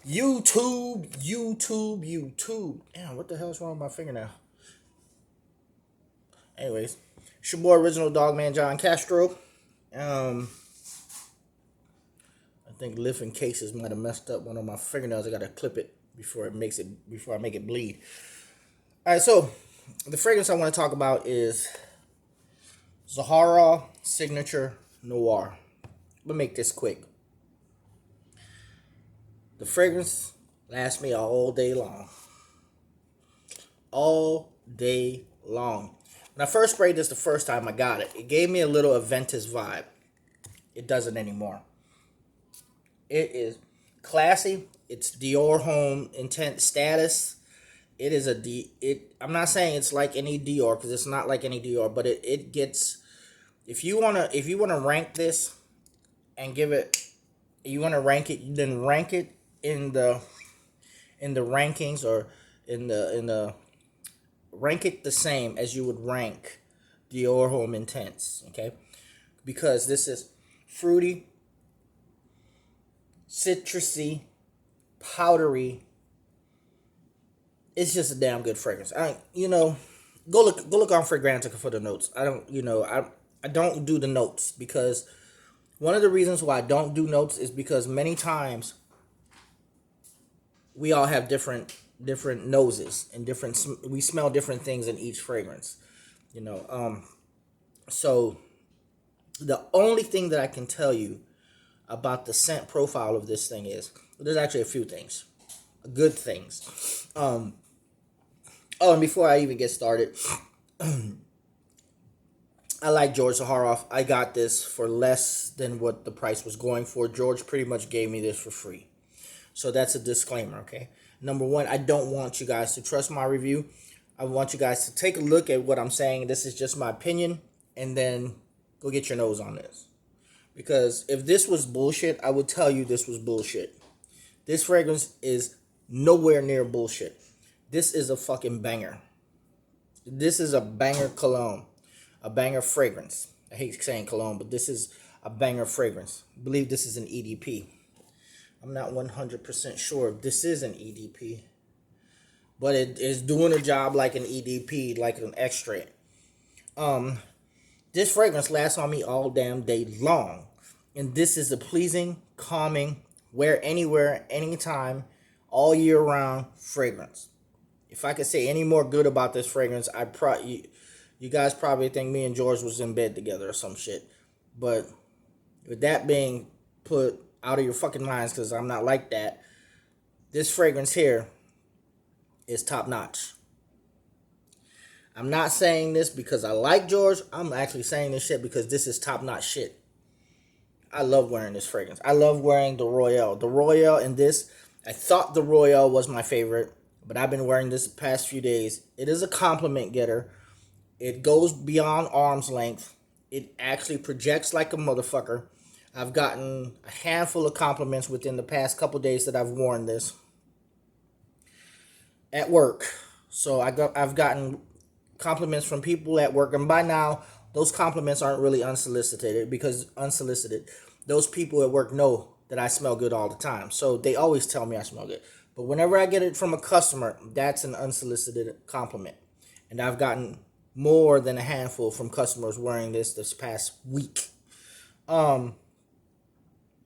YouTube. Damn, what the hell's wrong with my fingernail? Anyways, it's your boy, Original Dogman John Castro. Um, I think lifting cases might have messed up one of my fingernails. I gotta clip it before I make it bleed. All right, so the fragrance I want to talk about is Zaharoff Signature Noir. Let me make this quick. The fragrance lasts me all day long. All day long. When I first sprayed this the first time I got it, it gave me a little Aventus vibe. It doesn't anymore. It is classy. It's Dior Home Intent Status. It is I'm not saying it's like any Dior because it's not like any Dior, but it gets. If you wanna rank this and give it, you wanna rank it, then rank it in the rankings or in the rank it the same as you would rank Dior Home Intense, okay? Because this is fruity, citrusy, powdery. It's just a damn good fragrance. Go look on Fragrantica for the notes. I don't do the notes because one of the reasons why I don't do notes is because many times we all have different noses and we smell different things in each fragrance. So the only thing that I can tell you about the scent profile of this thing is there's actually a few things, good things. And before I even get started, I like George Zaharoff. I got this for less than what the price was going for. George pretty much gave me this for free. So that's a disclaimer, okay? Number one, I don't want you guys to trust my review. I want you guys to take a look at what I'm saying. This is just my opinion, and then go get your nose on this. Because if this was bullshit, I would tell you this was bullshit. This fragrance is nowhere near bullshit. This is a fucking banger. This is a banger cologne. A banger fragrance. I hate saying cologne, but this is a banger fragrance. I believe this is an EDP. I'm not 100% sure if this is an EDP. But it is doing a job like an EDP, like an extract. This fragrance lasts on me all damn day long. And this is a pleasing, calming, wear anywhere, anytime, all year round fragrance. If I could say any more good about this fragrance, you guys probably think me and George was in bed together or some shit. But with that being put out of your fucking minds, because I'm not like that, this fragrance here is top notch. I'm not saying this because I like George. I'm actually saying this shit because this is top notch shit. I love wearing this fragrance. I love wearing the Royale. The Royale in this, I thought the Royale was my favorite, but I've been wearing this the past few days. It is a compliment getter. It goes beyond arm's length. It actually projects like a motherfucker. I've gotten a handful of compliments within the past couple days that I've worn this at work. So I've gotten compliments from people at work, and by now those compliments aren't really unsolicited because those people at work know that I smell good all the time. So they always tell me I smell good. But whenever I get it from a customer, that's an unsolicited compliment. And I've gotten more than a handful from customers wearing this past week.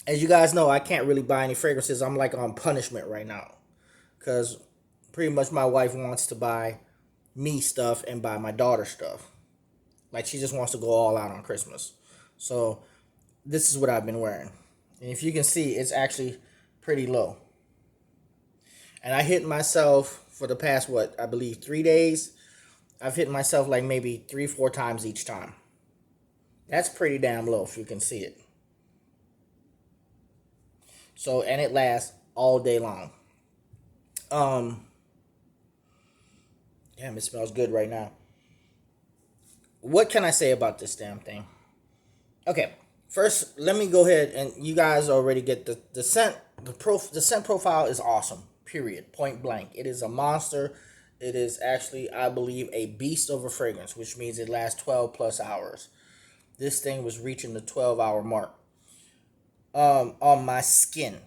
As you guys know, I can't really buy any fragrances. I'm like on punishment right now. Because pretty much my wife wants to buy me stuff and buy my daughter stuff. Like she just wants to go all out on Christmas. So this is what I've been wearing. And if you can see, it's actually pretty low. And I hit myself for the past, I believe 3 days. I've hit myself like maybe 3-4 times each time. That's pretty damn low if you can see it. So, and it lasts all day long. Damn, it smells good right now. What can I say about this damn thing? Okay, first, let me go ahead and you guys already get the scent. The scent profile is awesome. Period. Point blank. It is a monster. It is actually, I believe, a beast of a fragrance, which means it lasts 12 plus hours. This thing was reaching the 12-hour mark. On my skin,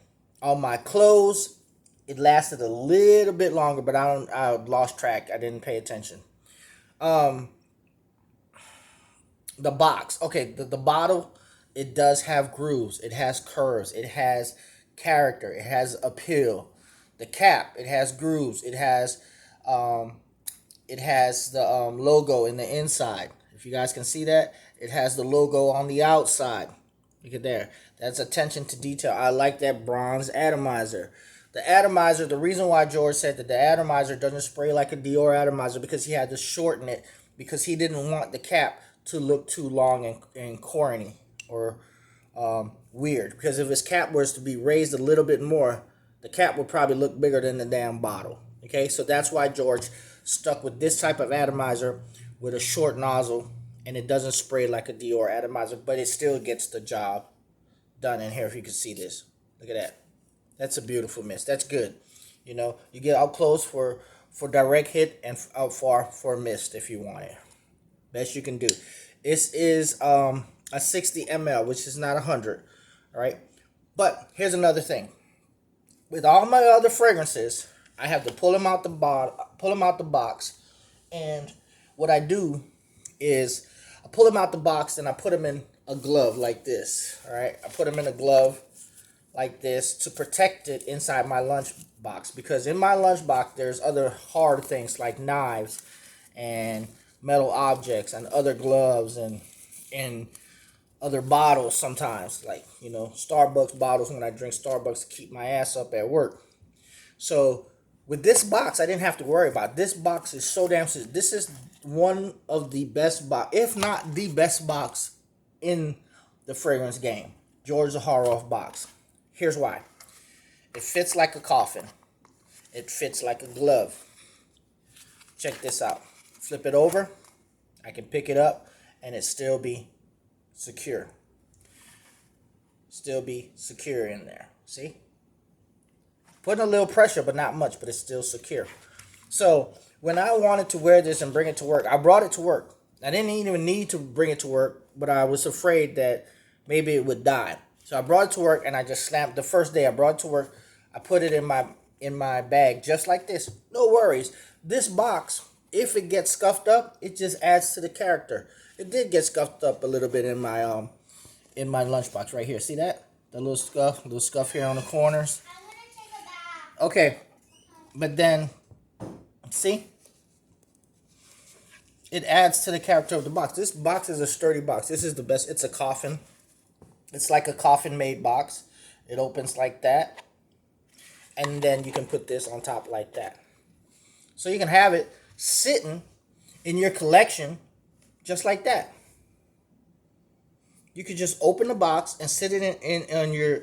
on my clothes, It lasted a little bit longer, but I lost track. I didn't pay attention. Um, the box. Okay, the bottle, it does have grooves. It has curves. It has character. It has appeal. The cap, it has grooves. Um, it has the logo in the inside. If you guys can see that, it has the logo on the outside. Look at there. That's attention to detail. I like that bronze atomizer. The atomizer, the reason why George said that the atomizer doesn't spray like a Dior atomizer, because he had to shorten it, because he didn't want the cap to look too long and corny or weird. Because if his cap was to be raised a little bit more, the cap would probably look bigger than the damn bottle. Okay, so that's why George stuck with this type of atomizer with a short nozzle, and it doesn't spray like a Dior atomizer, but it still gets the job done. In here, if you can see this, look at that. That's a beautiful mist. That's good. You know, you get up close for direct hit and out far for mist if you want it. Best you can do. This is a 60 ml, which is not 100. All right, but here's another thing. With all my other fragrances, I have to pull them out the box, and what I do is I pull them out the box and I put them in a glove like this. All right, I put them in a glove like this to protect it inside my lunch box, because in my lunch box there's other hard things like knives and metal objects and other gloves and other bottles sometimes, like, you know, Starbucks bottles when I drink Starbucks to keep my ass up at work. So with this box, I didn't have to worry about it. This box is so damn serious. This is one of the best box, if not the best box in the fragrance game. George Zaharoff box. Here's why. It fits like a coffin. It fits like a glove. Check this out. Flip it over. I can pick it up and it still be secure. Still be secure in there. See? Putting a little pressure, but not much, but it's still secure. So when I wanted to wear this and bring it to work, I brought it to work. I didn't even need to bring it to work, but I was afraid that maybe it would die. So I brought it to work and I just snapped. The first day I brought it to work, I put it in my bag just like this. No worries. This box, if it gets scuffed up, it just adds to the character. It did get scuffed up a little bit in my lunchbox right here. See that? The little scuff here on the corners. Okay, but then see, it adds to the character of the box. This box is a sturdy box. This is the best. It's a coffin. It's like a coffin-made box. It opens like that, and then you can put this on top like that. So you can have it sitting in your collection just like that. You could just open the box and sit it in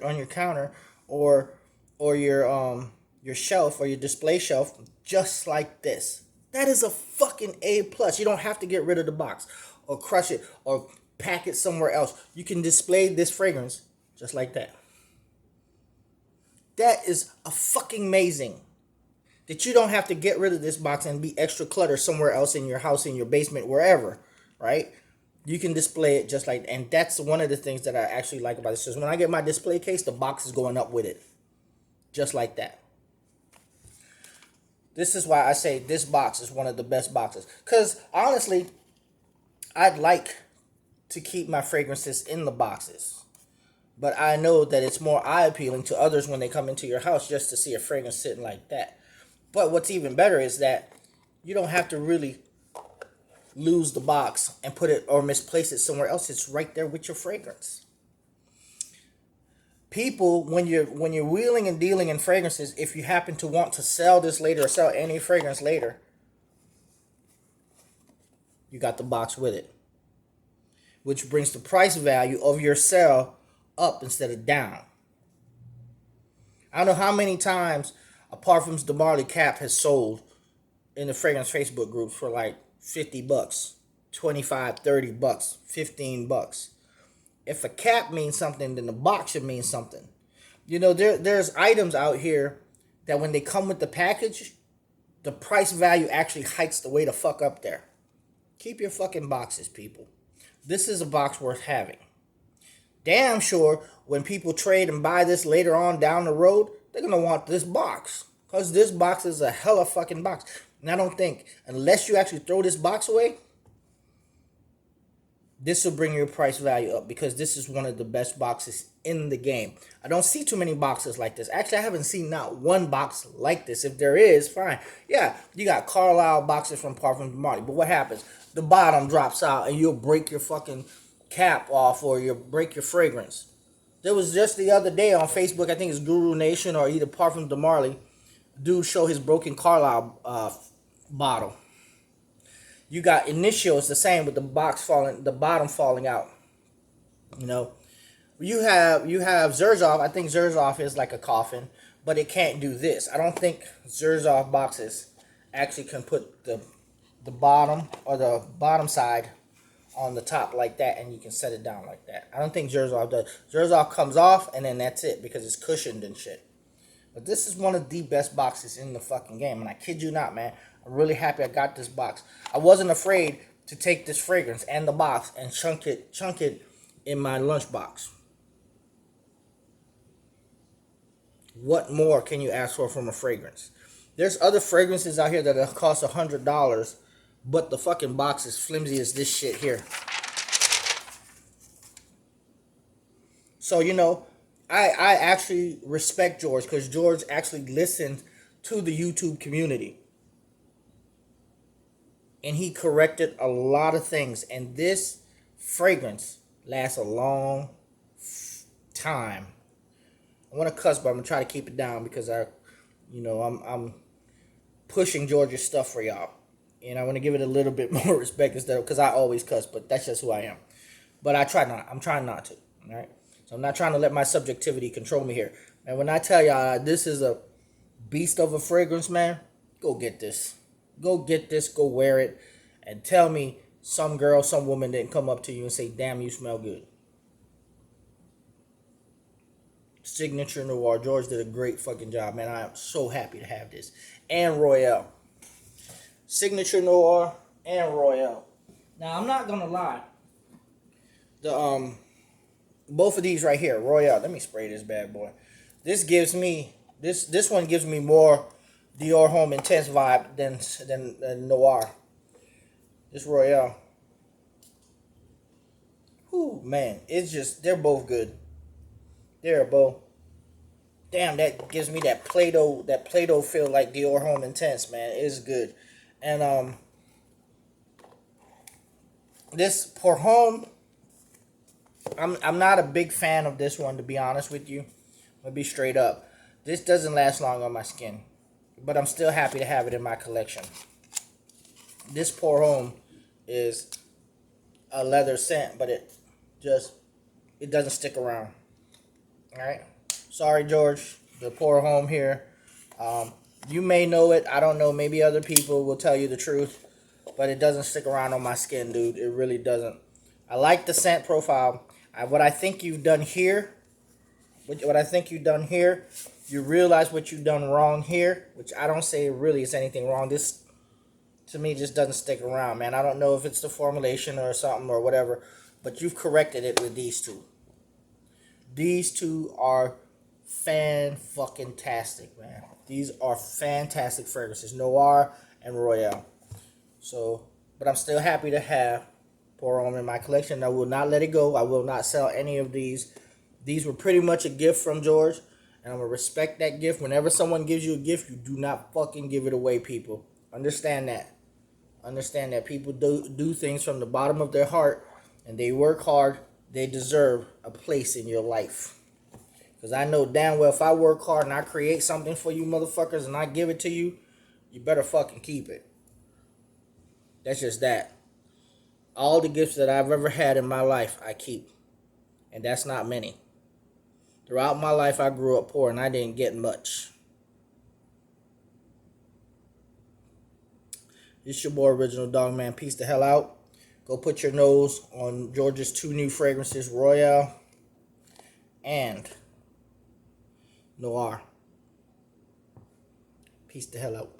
on your counter or your shelf or your display shelf just like this. That is a fucking A+. You don't have to get rid of the box or crush it or pack it somewhere else. You can display this fragrance just like that. That is a fucking amazing. That you don't have to get rid of this box and be extra clutter somewhere else in your house, in your basement, wherever, right? You can display it just like, and that's one of the things that I actually like about this. Is when I get my display case, the box is going up with it. Just like that. This is why I say this box is one of the best boxes. Because honestly, I'd like to keep my fragrances in the boxes. But I know that it's more eye-appealing to others when they come into your house just to see a fragrance sitting like that. But what's even better is that you don't have to really lose the box and put it or misplace it somewhere else. It's right there with your fragrance. People, when you're wheeling and dealing in fragrances, if you happen to want to sell this later or sell any fragrance later, you got the box with it, which brings the price value of your sale up instead of down. I don't know how many times a Parfums de Marly cap has sold in the fragrance Facebook group for like $50, $25, $30, $15. If a cap means something, then the box should mean something. You know, there's items out here that when they come with the package, the price value actually hikes the way the fuck up there. Keep your fucking boxes, people. This is a box worth having. Damn sure when people trade and buy this later on down the road, they're going to want this box. Because this box is a hella fucking box. And I don't think, unless you actually throw this box away, this will bring your price value up, because this is one of the best boxes in the game. I don't see too many boxes like this. Actually, I haven't seen not one box like this. If there is, fine. Yeah, you got Carlisle boxes from Parfum de Marly. But what happens? The bottom drops out and you'll break your fucking cap off, or you'll break your fragrance. There was just the other day on Facebook, I think it's Guru Nation or either Parfum de Marly, dude show his broken Carlisle bottle. You got Initio, it's the same with the box falling, the bottom falling out. You know, you have Zaharoff. I think Zaharoff is like a coffin, but it can't do this. I don't think Zaharoff boxes actually can put the bottom or the bottom side on the top like that, and you can set it down like that. I don't think Zaharoff does. Zaharoff comes off, and then that's it, because it's cushioned and shit. But this is one of the best boxes in the fucking game, and I kid you not, man. I'm really happy I got this box. I wasn't afraid to take this fragrance and the box and chunk it in my lunchbox. What more can you ask for from a fragrance? There's other fragrances out here that cost $100, but the fucking box is flimsy as this shit here. So, you know, I actually respect George, because George actually listened to the YouTube community. And he corrected a lot of things. And this fragrance lasts a long time. I want to cuss, but I'm going to try to keep it down, because I'm pushing George's stuff for y'all. And I want to give it a little bit more respect instead of, because I always cuss, but that's just who I am. But I'm trying not to. All right? So I'm not trying to let my subjectivity control me here. And when I tell y'all this is a beast of a fragrance, man, go get this. Go get this, go wear it, and tell me some girl, some woman didn't come up to you and say, damn, you smell good. Signature Noir. George did a great fucking job, man. I am so happy to have this. And Royale. Signature Noir and Royale. Now, I'm not going to lie. Both of these right here, Royale. Let me spray this bad boy. This gives me, this one gives me more Dior Home Intense vibe than Noir. This Royale. Whew, man. It's just, they're both good. They're both. Damn, that gives me that Play-Doh feel like Dior Home Intense, man. It's good. And this Pour Homme, I'm not a big fan of this one, to be honest with you. I'm gonna be straight up. This doesn't last long on my skin, but I'm still happy to have it in my collection. This Pour Homme is a leather scent, but it doesn't stick around. All right. Sorry, George. The Pour Homme here. You may know it. I don't know. Maybe other people will tell you the truth, but it doesn't stick around on my skin, dude. It really doesn't. I like the scent profile. What I think you've done here, you realize what you've done wrong here, which I don't say really is anything wrong. This, to me, just doesn't stick around, man. I don't know if it's the formulation or something or whatever, but you've corrected it with these two. These two are fan-fucking-tastic, man. These are fantastic fragrances, Noir and Royale. So, but I'm still happy to have Pour Homme in my collection. I will not let it go. I will not sell any of these. These were pretty much a gift from George, and I'm going to respect that gift. Whenever someone gives you a gift, you do not fucking give it away, people. Understand that. Understand that people do things from the bottom of their heart, and they work hard. They deserve a place in your life. Because I know damn well if I work hard and I create something for you motherfuckers and I give it to you, you better fucking keep it. That's just that. All the gifts that I've ever had in my life, I keep. And that's not many. Throughout my life, I grew up poor and I didn't get much. It's your boy, Original Dog Man. Peace the hell out. Go put your nose on George's two new fragrances, Royale and Noir. Peace the hell out.